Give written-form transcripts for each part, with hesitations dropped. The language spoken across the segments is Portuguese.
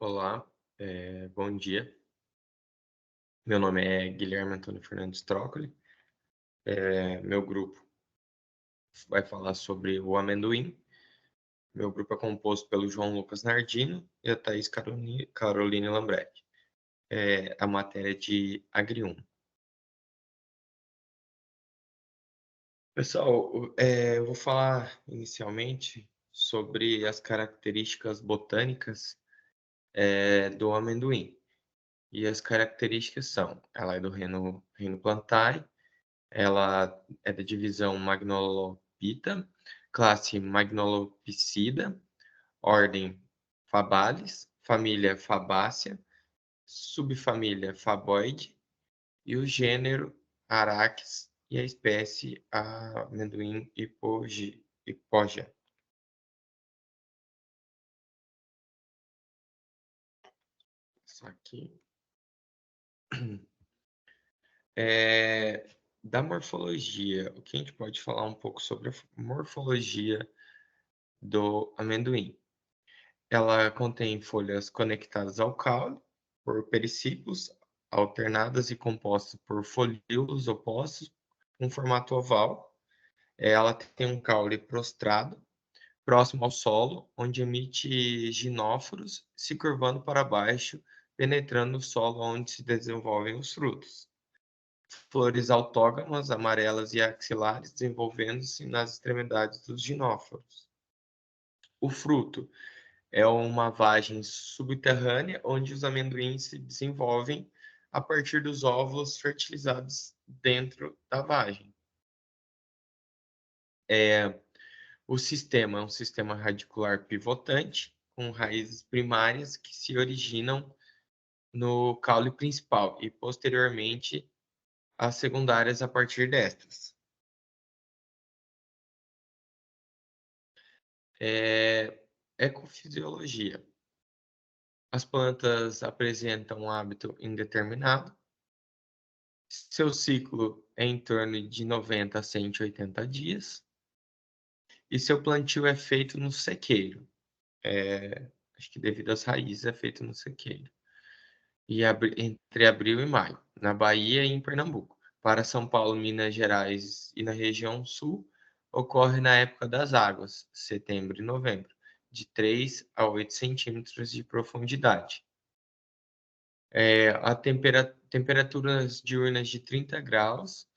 Olá, bom dia. Meu nome é Guilherme Antônio Fernandes Trócoli. Meu grupo vai falar sobre o amendoim. Meu grupo é composto pelo João Lucas Nardino e a Thaís Caroline Lambrecht. A matéria é de Agri 1. Pessoal, eu vou falar inicialmente sobre as características botânicas, do amendoim. E as características são: ela é do reino Plantae. Ela é da divisão Magnolopita, classe Magnolopsida, ordem Fabalis, família Fabácea, subfamília Faboide e o gênero Araques e a espécie amendoim hipogea. Isso aqui. Da morfologia, o que a gente pode falar um pouco sobre a morfologia do amendoim? Ela contém folhas conectadas ao caule por periciclos, alternadas e compostas por folíolos opostos, com formato oval. Ela tem um caule prostrado, próximo ao solo, onde emite ginóforos, se curvando para baixo, penetrando o solo onde se desenvolvem os frutos. Flores autógamas, amarelas e axilares, desenvolvendo-se nas extremidades dos ginóforos. O fruto é uma vagem subterrânea onde os amendoins se desenvolvem a partir dos óvulos fertilizados dentro da vagem. O sistema é um sistema radicular pivotante, com raízes primárias que se originam no caule principal e, posteriormente, as secundárias a partir destas. Ecofisiologia. As plantas apresentam um hábito indeterminado. Seu ciclo é em torno de 90 a 180 dias. E seu plantio é feito no sequeiro. Acho que devido às raízes é feito no sequeiro. E entre abril e maio, na Bahia e em Pernambuco. Para São Paulo, Minas Gerais e na região sul, ocorre na época das águas, setembro e novembro, de 3 a 8 centímetros de profundidade. Temperaturas diurnas de 30 graus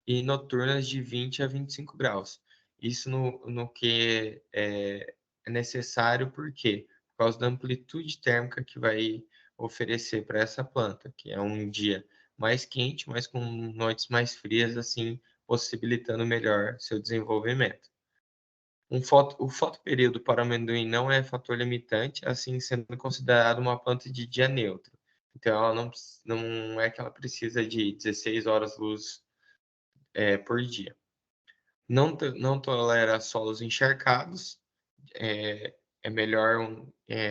e noturnas de 20 a 25 graus. Isso no que é necessário, por quê? Por causa da amplitude térmica que vai oferecer para essa planta, que é um dia mais quente, mas com noites mais frias, assim, possibilitando melhor seu desenvolvimento. O fotoperíodo para o amendoim não é fator limitante, assim sendo considerado uma planta de dia neutro. Então, ela não é que ela precisa de 16 horas luz por dia. Não tolera solos encharcados, é melhor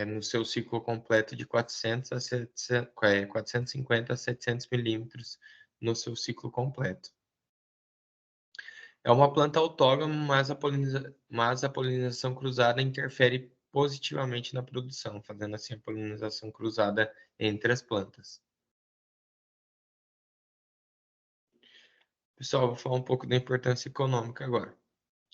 no seu ciclo completo de 450 a 700 milímetros no seu ciclo completo. É uma planta autógama, mas a polinização cruzada interfere positivamente na produção, fazendo assim a polinização cruzada entre as plantas. Pessoal, vou falar um pouco da importância econômica agora.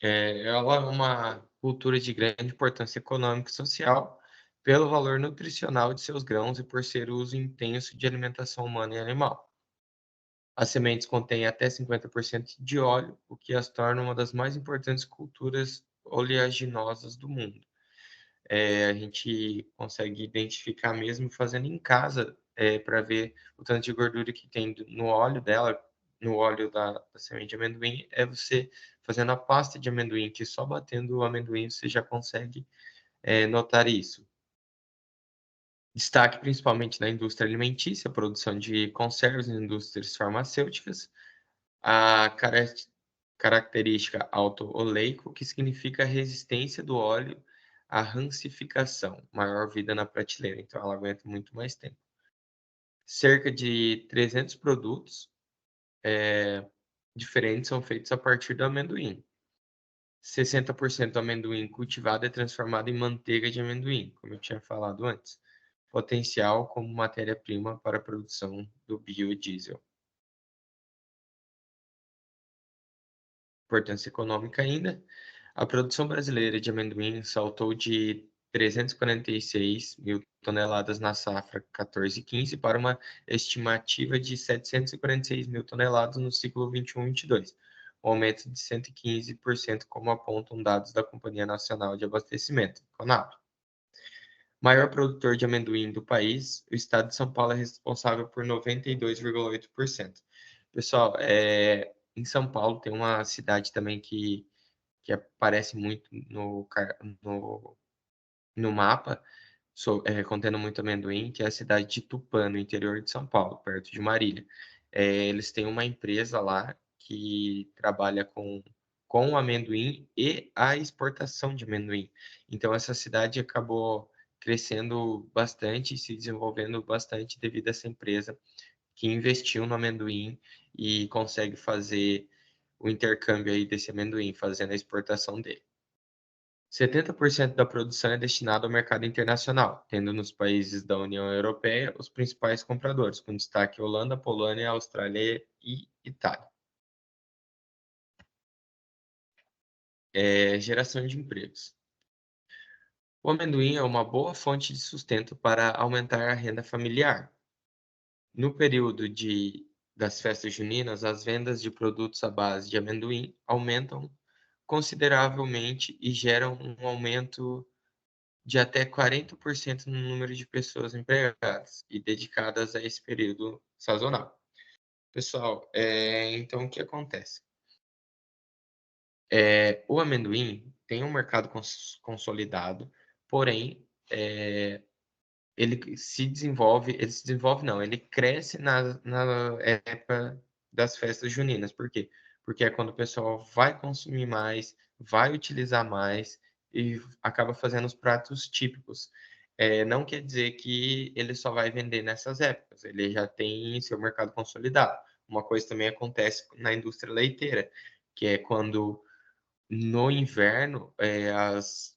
Ela é uma cultura de grande importância econômica e social pelo valor nutricional de seus grãos e por ser uso intenso de alimentação humana e animal. As sementes contêm até 50% de óleo, o que as torna uma das mais importantes culturas oleaginosas do mundo. A gente consegue identificar mesmo fazendo em casa, para ver o tanto de gordura que tem no óleo dela, no óleo da semente de amendoim, é você fazendo a pasta de amendoim, que só batendo o amendoim você já consegue notar isso. Destaque principalmente na indústria alimentícia, produção de conservas, indústrias farmacêuticas, a característica auto-oleico, que significa a resistência do óleo à rancificação, maior vida na prateleira, então ela aguenta muito mais tempo. Cerca de 300 produtos diferentes são feitos a partir do amendoim. 60% do amendoim cultivado é transformado em manteiga de amendoim, como eu tinha falado antes. potencial como matéria-prima para a produção do biodiesel. Importância econômica ainda, a produção brasileira de amendoim saltou de 346 mil toneladas na safra 14-15 para uma estimativa de 746 mil toneladas no ciclo 21-22, um aumento de 115%, como apontam dados da Companhia Nacional de Abastecimento, CONAB. Maior produtor de amendoim do país, o estado de São Paulo é responsável por 92,8%. Pessoal, em São Paulo tem uma cidade também que aparece muito no mapa, contendo muito amendoim, que é a cidade de Tupã, no interior de São Paulo, perto de Marília. Eles têm uma empresa lá que trabalha com o amendoim e a exportação de amendoim. Então, essa cidade acabou crescendo bastante e se desenvolvendo bastante devido a essa empresa que investiu no amendoim e consegue fazer o intercâmbio aí desse amendoim, fazendo a exportação dele. 70% da produção é destinada ao mercado internacional, tendo nos países da União Europeia os principais compradores, com destaque Holanda, Polônia, Austrália e Itália. Geração de empregos. O amendoim é uma boa fonte de sustento para aumentar a renda familiar. No período das festas juninas, as vendas de produtos à base de amendoim aumentam consideravelmente e geram um aumento de até 40% no número de pessoas empregadas e dedicadas a esse período sazonal. Pessoal, então o que acontece? O amendoim tem um mercado consolidado, porém, ele se desenvolve não, ele cresce na época das festas juninas. Por quê? Porque é quando o pessoal vai consumir mais, vai utilizar mais e acaba fazendo os pratos típicos. Não quer dizer que ele só vai vender nessas épocas, ele já tem seu mercado consolidado. Uma coisa também acontece na indústria leiteira, que é quando no inverno,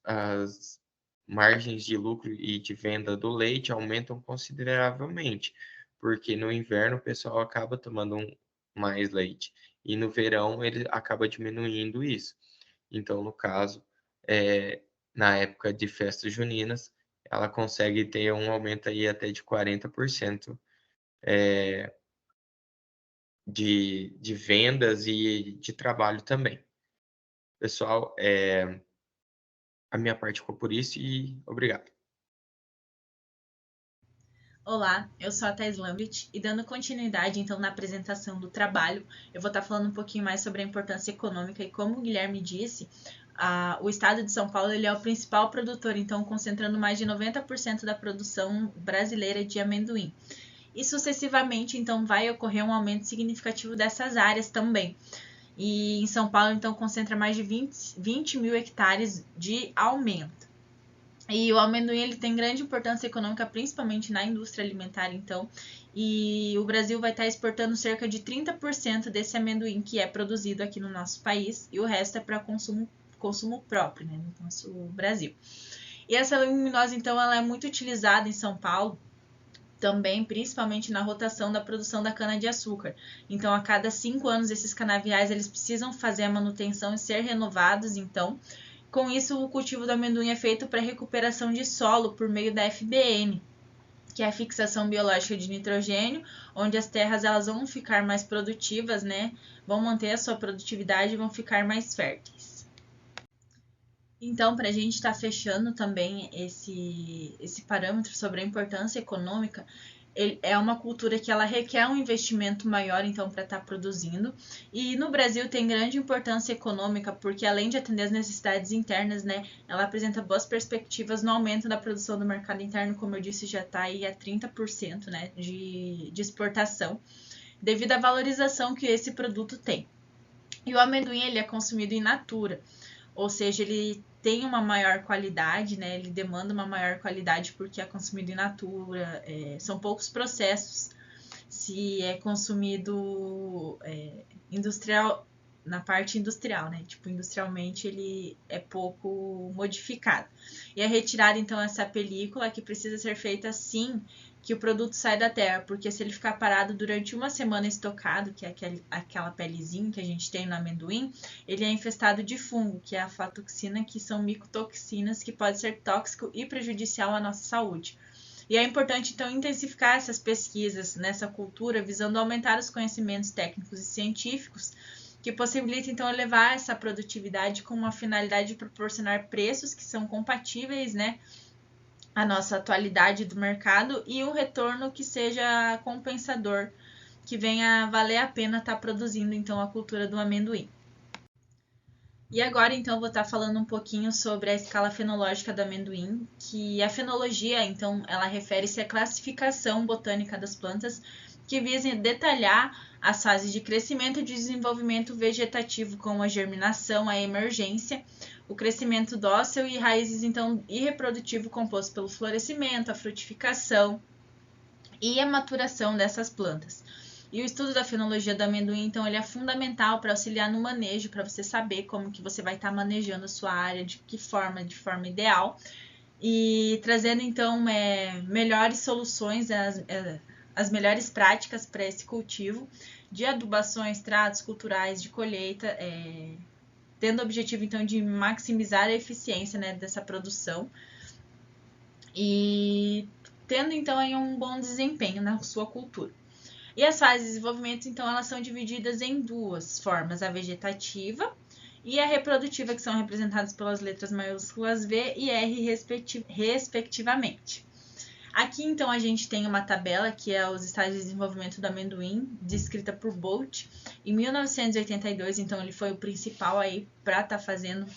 as margens de lucro e de venda do leite aumentam consideravelmente, porque no inverno o pessoal acaba tomando mais leite e no verão ele acaba diminuindo isso. Então, no caso, na época de festas juninas, ela consegue ter um aumento aí até de 40% de vendas e de trabalho também. Pessoal, a minha parte ficou por isso e obrigado. Olá, eu sou a Thais Lambert e dando continuidade então na apresentação do trabalho, eu vou estar falando um pouquinho mais sobre a importância econômica e como o Guilherme disse, o estado de São Paulo ele é o principal produtor, então concentrando mais de 90% da produção brasileira de amendoim. E sucessivamente então vai ocorrer um aumento significativo dessas áreas também. E em São Paulo então concentra mais de 20 mil hectares de aumento. E o amendoim ele tem grande importância econômica, principalmente na indústria alimentar, então. E o Brasil vai estar exportando cerca de 30% desse amendoim que é produzido aqui no nosso país, e o resto é para consumo próprio, né, no nosso Brasil. E essa leguminosa, então, ela é muito utilizada em São Paulo, também, principalmente na rotação da produção da cana-de-açúcar. Então, a cada 5 anos, esses canaviais eles precisam fazer a manutenção e ser renovados, então. Com isso, o cultivo do amendoim é feito para recuperação de solo por meio da FBN, que é a fixação biológica de nitrogênio, onde as terras elas vão ficar mais produtivas, né? Vão manter a sua produtividade e vão ficar mais férteis. Então, para a gente estar fechando também esse parâmetro sobre a importância econômica, é uma cultura que ela requer um investimento maior, então, para estar produzindo. E no Brasil tem grande importância econômica, porque além de atender as necessidades internas, né, ela apresenta boas perspectivas no aumento da produção do mercado interno, como eu disse, já está aí a 30%, né, de exportação, devido à valorização que esse produto tem. E o amendoim ele é consumido in natura, ou seja, ele tem uma maior qualidade, né? Ele demanda uma maior qualidade porque é consumido in natura, são poucos processos. Se é consumido na parte industrial, né? Tipo, industrialmente ele é pouco modificado. E é retirada, então, essa película que precisa ser feita assim que o produto sai da terra, porque se ele ficar parado durante uma semana estocado, que é aquela pelezinha que a gente tem no amendoim, ele é infestado de fungo, que é a aflatoxina, que são micotoxinas que pode ser tóxico e prejudicial à nossa saúde. E é importante, então, intensificar essas pesquisas nessa cultura, visando aumentar os conhecimentos técnicos e científicos, que possibilita, então, elevar essa produtividade com uma finalidade de proporcionar preços que são compatíveis, né, à nossa atualidade do mercado e um retorno que seja compensador, que venha valer a pena estar produzindo, então, a cultura do amendoim. E agora, então, vou estar falando um pouquinho sobre a escala fenológica do amendoim, que a fenologia, então, ela refere-se à classificação botânica das plantas que visa detalhar as fases de crescimento e de desenvolvimento vegetativo, como a germinação, a emergência, o crescimento dócil e raízes, então, e reprodutivo composto pelo florescimento, a frutificação e a maturação dessas plantas. E o estudo da fenologia do amendoim, então, ele é fundamental para auxiliar no manejo, para você saber como que você vai estar manejando a sua área, de forma ideal, e trazendo, então, melhores soluções, as melhores práticas para esse cultivo, de adubações, tratos culturais, de colheita, tendo o objetivo, então, de maximizar a eficiência, né, dessa produção e tendo, então, aí um bom desempenho na sua cultura. E as fases de desenvolvimento, então, elas são divididas em duas formas, a vegetativa e a reprodutiva, que são representadas pelas letras maiúsculas V e R, respectivamente. Aqui, então, a gente tem uma tabela, que é os estágios de desenvolvimento do amendoim, descrita por Bolt. Em 1982, então, ele foi o principal aí para estar fazendo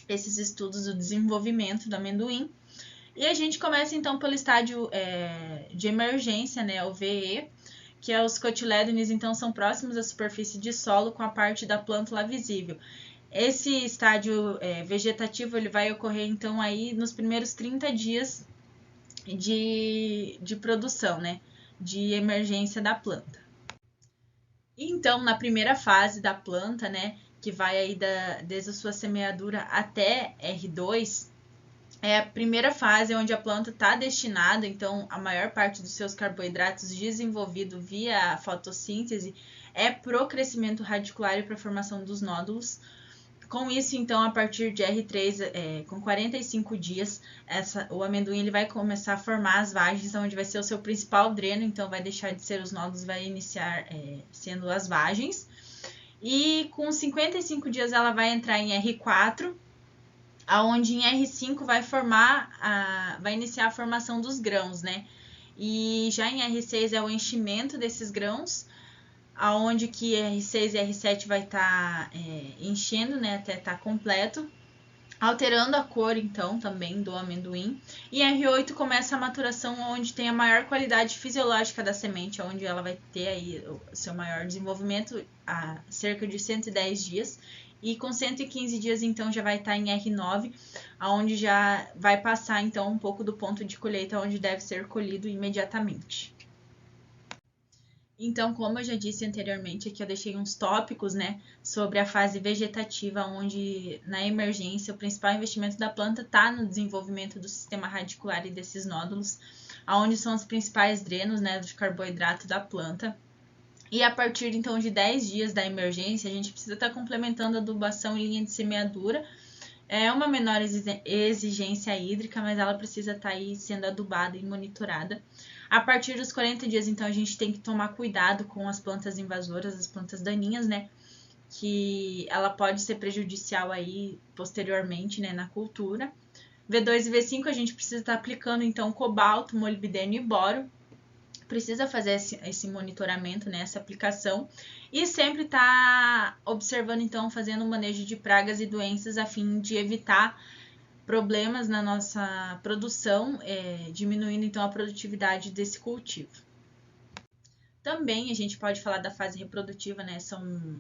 esses estudos do desenvolvimento do amendoim. E a gente começa, então, pelo estágio de emergência, né, o VE, que os cotilédones, então, são próximos à superfície de solo com a parte da plântula visível. Esse estágio vegetativo, ele vai ocorrer, então, aí nos primeiros 30 dias de produção, né, de emergência da planta. Então, na primeira fase da planta, né, que vai aí desde a sua semeadura até R2, é a primeira fase onde a planta está destinada, então, a maior parte dos seus carboidratos desenvolvido via fotossíntese é para o crescimento radicular e para a formação dos nódulos. Com isso, então, a partir de R3, com 45 dias, o amendoim ele vai começar a formar as vagens, onde vai ser o seu principal dreno, então vai deixar de ser os nódulos, vai iniciar sendo as vagens. E com 55 dias ela vai entrar em R4, aonde em R5 vai iniciar a formação dos grãos, né? E já em R6 é o enchimento desses grãos, aonde que R6 e R7 vai estar enchendo, né, até estar completo, alterando a cor, então, também do amendoim. E R8 começa a maturação, onde tem a maior qualidade fisiológica da semente, onde ela vai ter aí o seu maior desenvolvimento a cerca de 110 dias. E com 115 dias, então, já vai estar em R9, onde já vai passar, então, um pouco do ponto de colheita, onde deve ser colhido imediatamente. Então, como eu já disse anteriormente, aqui eu deixei uns tópicos, né, sobre a fase vegetativa, onde na emergência o principal investimento da planta está no desenvolvimento do sistema radicular e desses nódulos, onde são os principais drenos, né, de carboidrato da planta. E a partir, então, de 10 dias da emergência, a gente precisa estar complementando a adubação em linha de semeadura. É uma menor exigência hídrica, mas ela precisa estar aí sendo adubada e monitorada. A partir dos 40 dias, então, a gente tem que tomar cuidado com as plantas invasoras, as plantas daninhas, né? Que ela pode ser prejudicial aí posteriormente, né, na cultura. V2 e V5 a gente precisa estar aplicando, então, cobalto, molibdênio e boro. Precisa fazer esse monitoramento, né, essa aplicação. E sempre estar observando, então, fazendo o manejo de pragas e doenças a fim de evitar problemas na nossa produção, diminuindo então a produtividade desse cultivo. Também a gente pode falar da fase reprodutiva, né? São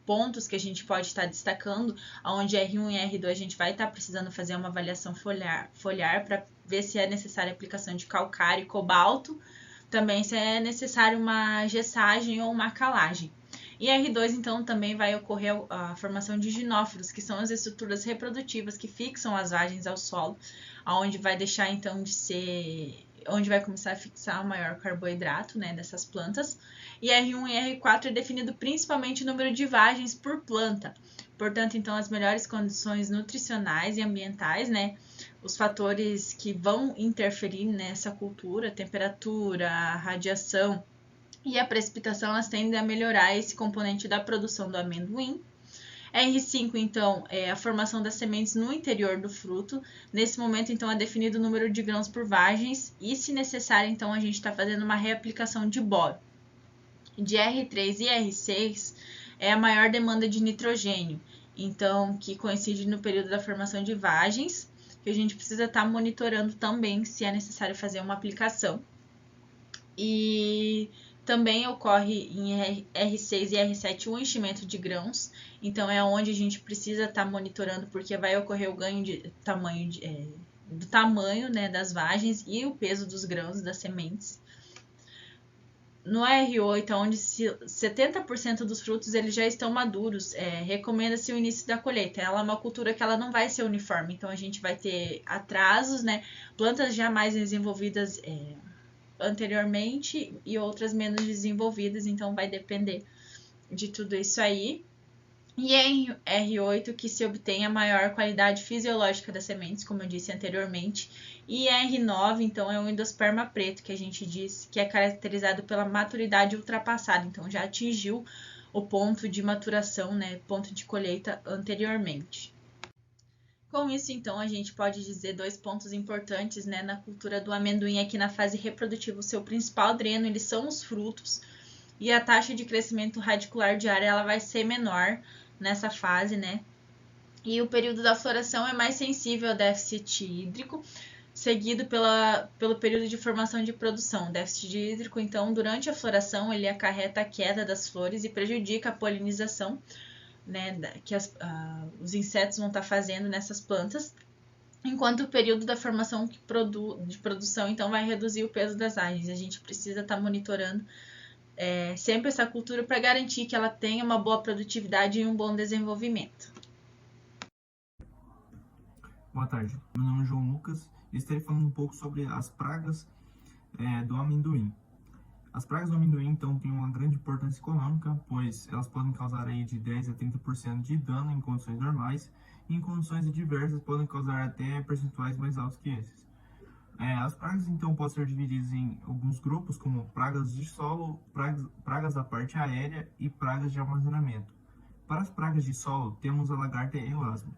pontos que a gente pode estar destacando, onde R1 e R2 a gente vai estar precisando fazer uma avaliação foliar para ver se é necessária a aplicação de calcário e cobalto, também se é necessário uma gessagem ou uma calagem. E R2, então, também vai ocorrer a formação de ginóforos, que são as estruturas reprodutivas que fixam as vagens ao solo, onde vai deixar, então, de ser... onde vai começar a fixar o maior carboidrato, né, dessas plantas. E R1 e R4 é definido principalmente o número de vagens por planta. Portanto, então, as melhores condições nutricionais e ambientais, né, os fatores que vão interferir nessa cultura, temperatura, radiação e a precipitação, elas tendem a melhorar esse componente da produção do amendoim. R5, então, é a formação das sementes no interior do fruto. Nesse momento, então, é definido o número de grãos por vagens e, se necessário, então, a gente está fazendo uma reaplicação de boro. De R3 e R6 é a maior demanda de nitrogênio, então, que coincide no período da formação de vagens, que a gente precisa estar monitorando também se é necessário fazer uma aplicação. E também ocorre em R6 e R7 o enchimento de grãos, então é onde a gente precisa estar monitorando, porque vai ocorrer o ganho de tamanho do tamanho, né, das vagens e o peso dos grãos das sementes. No R8, onde 70% dos frutos eles já estão maduros, recomenda-se o início da colheita. Ela é uma cultura que ela não vai ser uniforme, então a gente vai ter atrasos, né? Plantas já mais desenvolvidas anteriormente e outras menos desenvolvidas, então vai depender de tudo isso aí. E é em R8 que se obtém a maior qualidade fisiológica das sementes, como eu disse anteriormente. E R9, então, é o endosperma preto, que a gente diz que é caracterizado pela maturidade ultrapassada. Então, já atingiu o ponto de maturação, né, ponto de colheita anteriormente. Com isso, então, a gente pode dizer dois pontos importantes, né, na cultura do amendoim aqui na fase reprodutiva. O seu principal dreno, eles são os frutos, e a taxa de crescimento radicular diária ela vai ser menor nessa fase, né? E o período da floração é mais sensível ao déficit hídrico, seguido pelo período de formação de produção. O déficit hídrico, então, durante a floração, ele acarreta a queda das flores e prejudica a polinização, né, que os insetos vão estar fazendo nessas plantas, enquanto o período da formação de produção, então, vai reduzir o peso das vagens. A gente precisa estar monitorando sempre essa cultura para garantir que ela tenha uma boa produtividade e um bom desenvolvimento. Boa tarde, meu nome é João Lucas e estarei falando um pouco sobre as pragas do amendoim. As pragas do amendoim, então, têm uma grande importância econômica, pois elas podem causar aí de 10 a 30% de dano em condições normais e em condições adversas podem causar até percentuais mais altos que esses. As pragas, então, podem ser divididas em alguns grupos, como pragas de solo, pragas da parte aérea e pragas de armazenamento. Para as pragas de solo, temos a lagarta elasmo.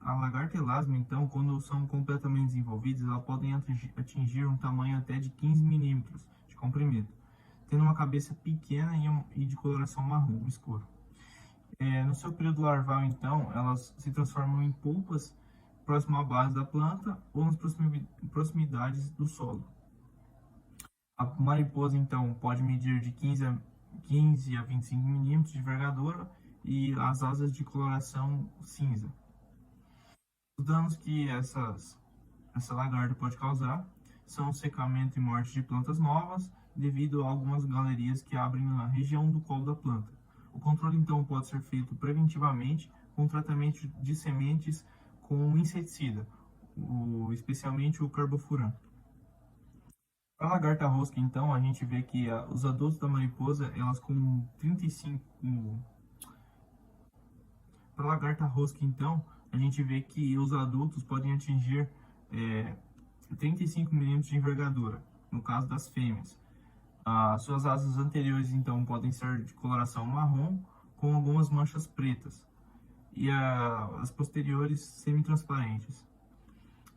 A lagarta elasmo, então, quando são completamente desenvolvidas, elas podem atingir um tamanho até de 15 milímetros de comprimento, tendo uma cabeça pequena e de coloração marrom escuro. No seu período larval, então, elas se transformam em polpas próximo à base da planta ou nas proximidades do solo. A mariposa, então, pode medir de 15 a 25 milímetros de envergadura e as asas de coloração cinza. Os danos que essa lagarta pode causar são o secamento e morte de plantas novas devido a algumas galerias que abrem na região do colo da planta. O controle, então, pode ser feito preventivamente com tratamento de sementes com inseticida, especialmente o carbofuran. Para a lagarta rosca, então, a gente vê que os adultos da mariposa, elas com 35... Para a lagarta rosca, então, a gente vê que os adultos podem atingir 35 milímetros de envergadura, no caso das fêmeas. Suas asas anteriores, então, podem ser de coloração marrom, com algumas manchas pretas, e as posteriores semi-transparentes.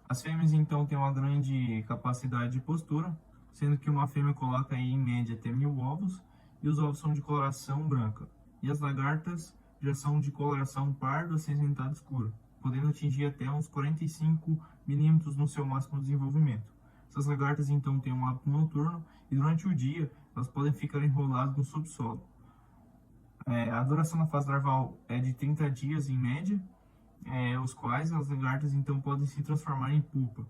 As fêmeas, então, têm uma grande capacidade de postura, sendo que uma fêmea coloca aí, em média até 1000 ovos, e os ovos são de coloração branca. E as lagartas já são de coloração pardo acinzentada escura, podendo atingir até uns 45 milímetros no seu máximo desenvolvimento. Essas lagartas, então, têm um hábito noturno e durante o dia elas podem ficar enroladas no subsolo. A duração da fase larval é de 30 dias em média, os quais as lagartas, então, podem se transformar em pupa,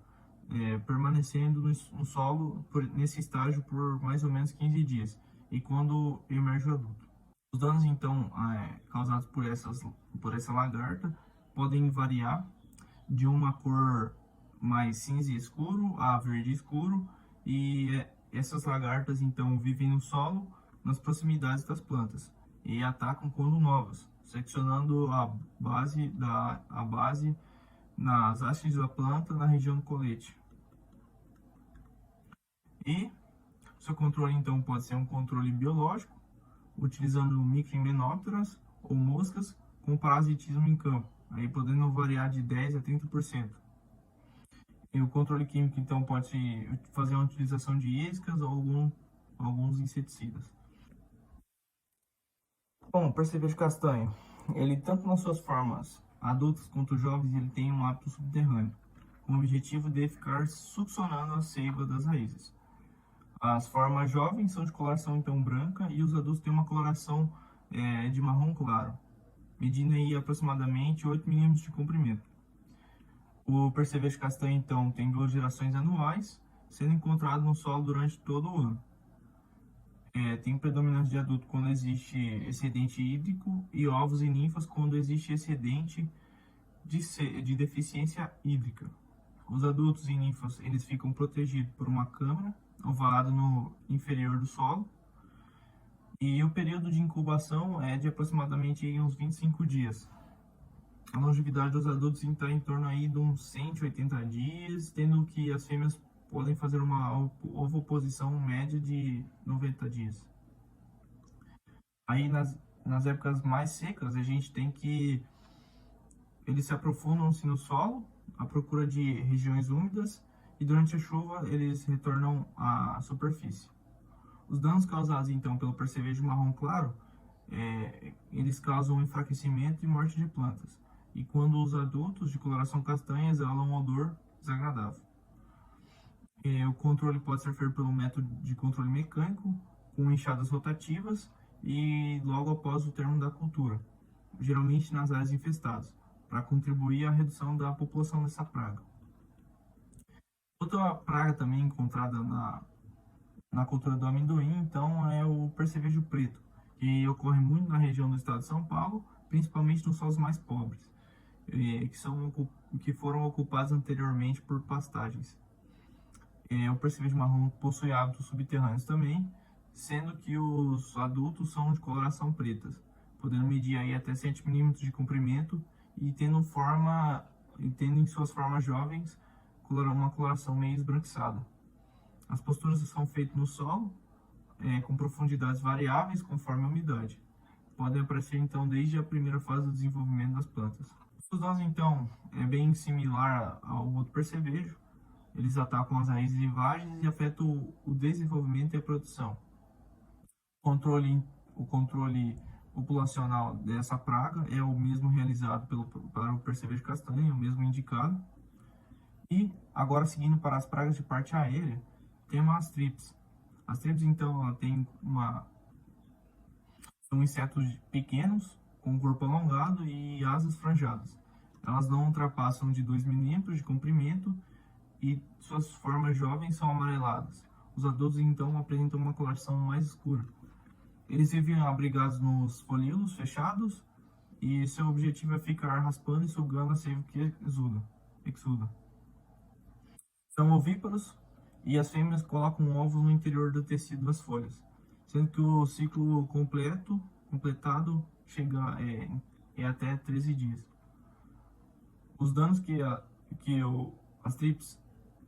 permanecendo no solo nesse estágio por mais ou menos 15 dias, e quando emerge o adulto. Os danos, então, causados por essa lagarta podem variar de uma cor mais cinza escuro a verde escuro, e essas lagartas, então, vivem no solo, nas proximidades das plantas, e atacam quando novas, seccionando a base nas hastes da planta na região do colete. E seu controle, então, pode ser um controle biológico, utilizando microhimenópteras ou moscas com parasitismo em campo, aí podendo variar de 10 a 30%. E o controle químico, então, pode fazer uma utilização de iscas ou alguns inseticidas. Bom, o percevejo castanho, ele tanto nas suas formas adultas quanto jovens, ele tem um hábito subterrâneo, com o objetivo de ficar succionando a seiva das raízes. As formas jovens são de coloração então branca e os adultos têm uma coloração de marrom claro, medindo aí aproximadamente 8 milímetros de comprimento. O percevejo castanho então tem 2 gerações anuais, sendo encontrado no solo durante todo o ano. Tem predominância de adulto quando existe excedente hídrico e ovos e ninfas quando existe excedente de deficiência hídrica. Os adultos e ninfas eles ficam protegidos por uma câmara ovalada no inferior do solo, e o período de incubação é de aproximadamente uns 25 dias. A longevidade dos adultos está em torno aí de uns 180 dias, tendo que as fêmeas podem fazer uma ovoposição média de 90 dias. Aí nas épocas mais secas, a gente tem que eles se aprofundam-se no solo à procura de regiões úmidas, e durante a chuva eles retornam à superfície. Os danos causados então pelo percevejo marrom claro, eles causam enfraquecimento e morte de plantas, e quando os adultos de coloração castanha exalam um odor desagradável. O controle pode ser feito pelo método de controle mecânico, com enxadas rotativas e logo após o término da cultura, geralmente nas áreas infestadas, para contribuir à redução da população dessa praga. Outra praga também encontrada na cultura do amendoim, então, é o percevejo preto, que ocorre muito na região do estado de São Paulo, principalmente nos solos mais pobres, que foram ocupados anteriormente por pastagens. O percevejo marrom possui hábitos subterrâneos também, sendo que os adultos são de coloração preta, podendo medir aí até 7 milímetros de comprimento e tendo em suas formas jovens uma coloração meio esbranquiçada. As posturas são feitas no solo, com profundidades variáveis conforme a umidade. Podem aparecer então desde a primeira fase do desenvolvimento das plantas. Os danos então é bem similar ao outro percevejo. Eles atacam as raízes e vagens e afetam o desenvolvimento e a produção. O controle populacional dessa praga é o mesmo realizado para o percevejo castanho, o mesmo indicado. E agora, seguindo para as pragas de parte aérea, temos as trips. As trips então são insetos pequenos com corpo alongado e asas franjadas. Elas não ultrapassam de 2 milímetros de comprimento e suas formas jovens são amareladas. Os adultos então apresentam uma coloração mais escura. Eles vivem abrigados nos folíolos fechados e seu objetivo é ficar raspando e sugando a seiva que exuda. São ovíparos e as fêmeas colocam ovos no interior do tecido das folhas, sendo que o ciclo completado chega até 13 dias. Os danos que as trips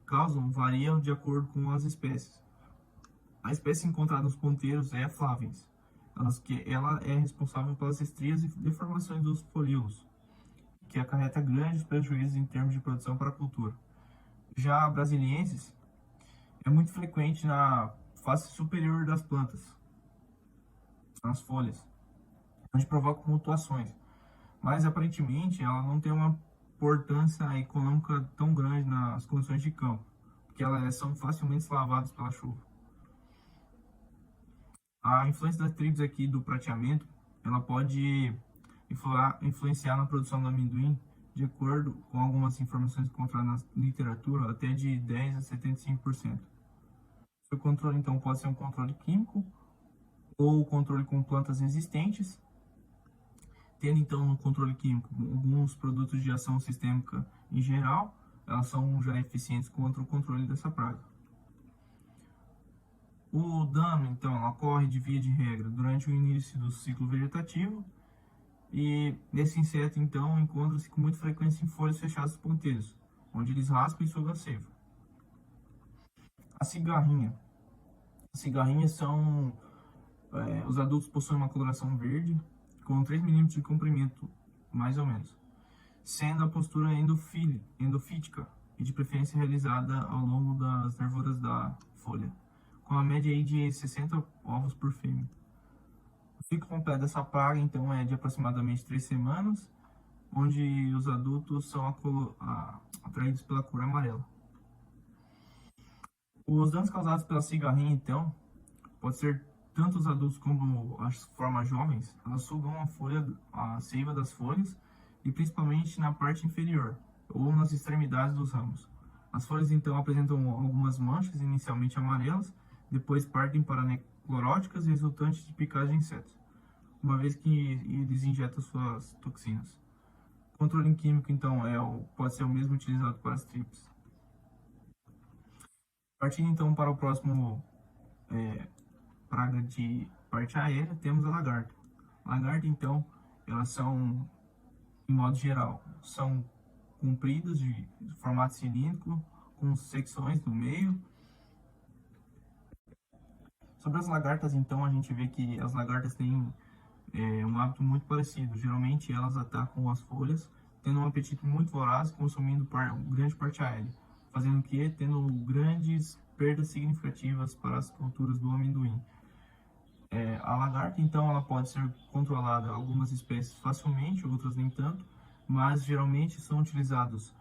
causam variam de acordo com as espécies. A espécie encontrada nos ponteiros é a flavens, ela é responsável pelas estrias e deformações dos folíolos, que acarreta grandes prejuízos em termos de produção para a cultura. Já a brasiliensis é muito frequente na face superior das plantas, nas folhas, onde provoca mutações, mas aparentemente ela não tem uma importância econômica tão grande nas condições de campo, porque elas são facilmente lavadas pela chuva. A influência das tribos aqui do prateamento, ela pode influenciar na produção do amendoim, de acordo com algumas informações encontradas na literatura, até de 10 a 75%. O controle, então, pode ser um controle químico, ou controle com plantas resistentes, tendo então no controle químico alguns produtos de ação sistêmica em geral, elas são já eficientes contra o controle dessa praga. O dano então ocorre de via de regra durante o início do ciclo vegetativo, e esse inseto então encontra-se com muita frequência em folhas fechadas dos ponteiros, onde eles raspam e sugam a seiva. A cigarrinha. As cigarrinhas são, os adultos possuem uma coloração verde, com 3 mm de comprimento, mais ou menos, sendo a postura endofítica e de preferência realizada ao longo das nervuras da folha, com a média aí de 60 ovos por fêmea. O ciclo completo dessa praga então é de aproximadamente 3 semanas, onde os adultos são atraídos pela cor amarela. Os danos causados pela cigarrinha então pode ser tanto os adultos como as formas jovens, elas sugam a seiva das folhas, e principalmente na parte inferior ou nas extremidades dos ramos. As folhas então apresentam algumas manchas inicialmente amarelas, depois partem para necroróticas resultantes de picadas de insetos, uma vez que eles injetam suas toxinas. O controle químico então pode ser o mesmo utilizado para as trips. Partindo então para o próximo praga de parte aérea, temos a lagarta. Lagarta então, elas são, em modo geral, são compridas de formato cilíndrico, com secções no meio. Sobre as lagartas então, a gente vê que as lagartas têm um hábito muito parecido. Geralmente elas atacam as folhas, tendo um apetite muito voraz, consumindo grande parte aérea, fazendo que tendo grandes perdas significativas para as culturas do amendoim. A lagarta então ela pode ser controlada, algumas espécies facilmente, outras nem tanto, mas geralmente são utilizados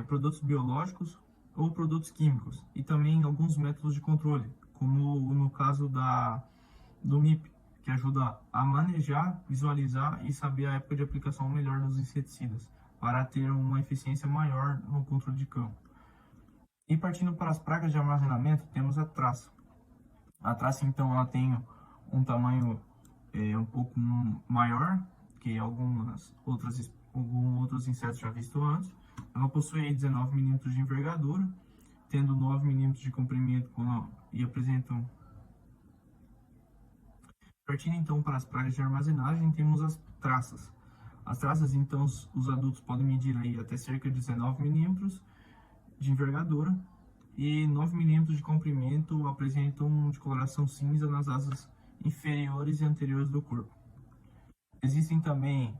produtos biológicos ou produtos químicos, e também alguns métodos de controle, como no caso do MIP, que ajuda a manejar, visualizar e saber a época de aplicação melhor dos inseticidas, para ter uma eficiência maior no controle de campo. E partindo para as pragas de armazenamento, temos a traça. A traça então ela tem um tamanho um pouco maior que alguns outros insetos já vistos antes. Ela possui 19 mm de envergadura, tendo 9 mm de comprimento e apresentam. Partindo então para as pragas de armazenagem, temos as traças. As traças então os adultos podem medir aí até cerca de 19 mm de envergadura e 9 mm de comprimento, apresentam de coloração cinza nas asas inferiores e anteriores do corpo. Existem também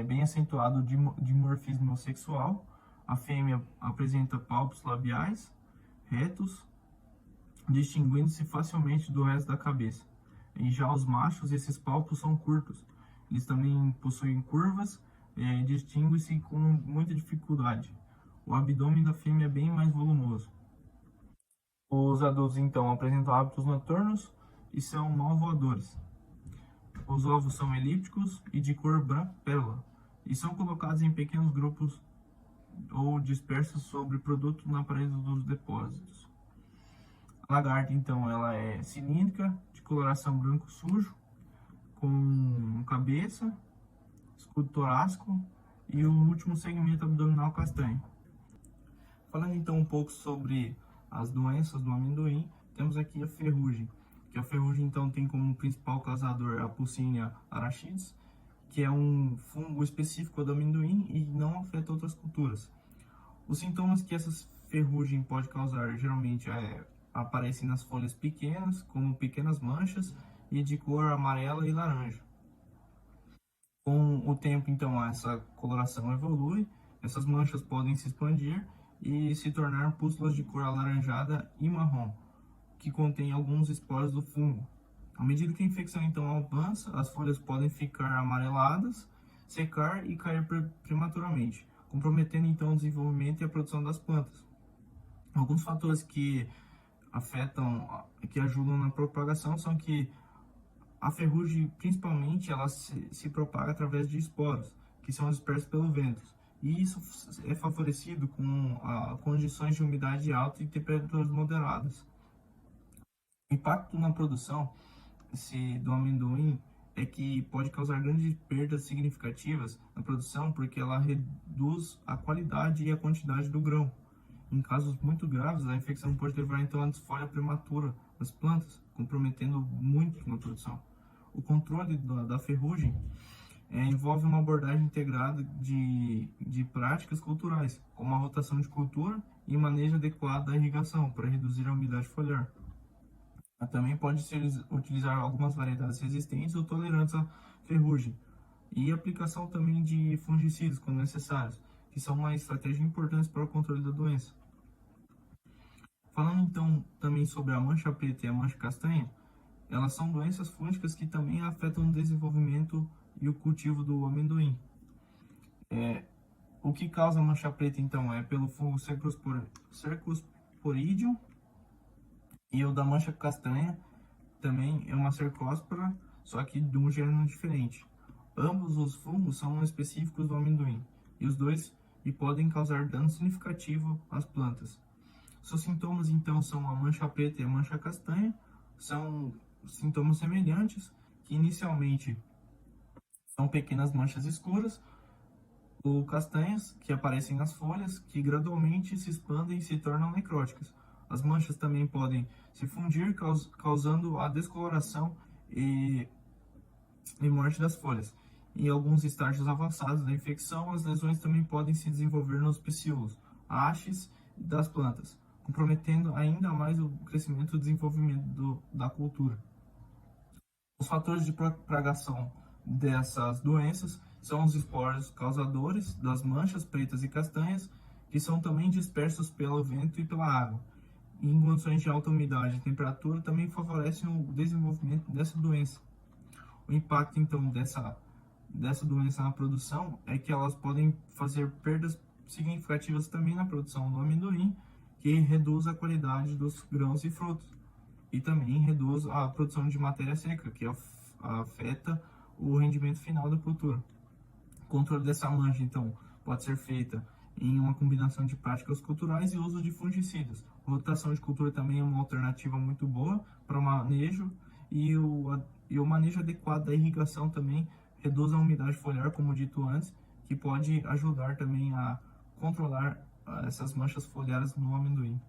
bem acentuado dimorfismo sexual. A fêmea apresenta pálpos labiais retos, distinguindo-se facilmente do resto da cabeça. E já os machos, esses pálpos são curtos. Eles também possuem curvas, distinguem-se com muita dificuldade. O abdômen da fêmea é bem mais volumoso. Os adultos então apresentam hábitos noturnos e são mal voadores. Os ovos são elípticos e de cor branca pérola, e são colocados em pequenos grupos ou dispersos sobre produto na parede dos depósitos. A lagarta então ela é cilíndrica, de coloração branco sujo, com cabeça, escudo torácico e o último segmento abdominal castanho. Falando então um pouco sobre as doenças do amendoim, temos aqui a ferrugem. Que a ferrugem então tem como principal causador a Poussinia arachides, que é um fungo específico do amendoim e não afeta outras culturas. Os sintomas que essa ferrugem pode causar geralmente aparecem nas folhas pequenas, como pequenas manchas e de cor amarela e laranja. Com o tempo então essa coloração evolui, essas manchas podem se expandir e se tornar pústulas de cor alaranjada e marrom, que contém alguns esporos do fungo. À medida que a infecção então avança, as folhas podem ficar amareladas, secar e cair prematuramente, comprometendo então o desenvolvimento e a produção das plantas. Alguns fatores que ajudam na propagação são que a ferrugem, principalmente, ela se propaga através de esporos, que são dispersos pelo vento. E isso é favorecido com condições de umidade alta e temperaturas moderadas. O impacto na produção do amendoim é que pode causar grandes perdas significativas na produção, porque ela reduz a qualidade e a quantidade do grão. Em casos muito graves, a infecção pode levar então à desfolha prematura das plantas, comprometendo muito na produção. O controle da ferrugem envolve uma abordagem integrada de práticas culturais, como a rotação de cultura e manejo adequado da irrigação para reduzir a umidade foliar. Também pode-se utilizar algumas variedades resistentes ou tolerantes à ferrugem e aplicação também de fungicidas quando necessários, que são uma estratégia importante para o controle da doença. Falando então também sobre a mancha preta e a mancha castanha, elas são doenças fúngicas que também afetam o desenvolvimento e o cultivo do amendoim. O que causa a mancha preta então é pelo fungo Cercosporidium, e o da mancha castanha também é uma cercóspora, só que de um gênero diferente. Ambos os fungos são específicos do amendoim, e os dois podem causar dano significativo às plantas. Seus sintomas então são a mancha preta e a mancha castanha, são sintomas semelhantes, que inicialmente são pequenas manchas escuras, ou castanhas, que aparecem nas folhas, que gradualmente se expandem e se tornam necróticas. As manchas também podem se fundir, causando a descoloração e morte das folhas. Em alguns estágios avançados da infecção, as lesões também podem se desenvolver nos pecíolos, hastes das plantas, comprometendo ainda mais o crescimento e desenvolvimento da cultura. Os fatores de propagação dessas doenças são os esporos causadores das manchas pretas e castanhas, que são também dispersos pelo vento e pela água. E em condições de alta umidade e temperatura também favorecem o desenvolvimento dessa doença. O impacto então dessa doença na produção é que elas podem fazer perdas significativas também na produção do amendoim, que reduz a qualidade dos grãos e frutos, e também reduz a produção de matéria seca, que afeta o rendimento final da cultura. O controle dessa mancha, então, pode ser feita em uma combinação de práticas culturais e uso de fungicidas. A rotação de cultura também é uma alternativa muito boa para o manejo, e o manejo adequado da irrigação também reduz a umidade foliar, como dito antes, que pode ajudar também a controlar essas manchas foliares no amendoim.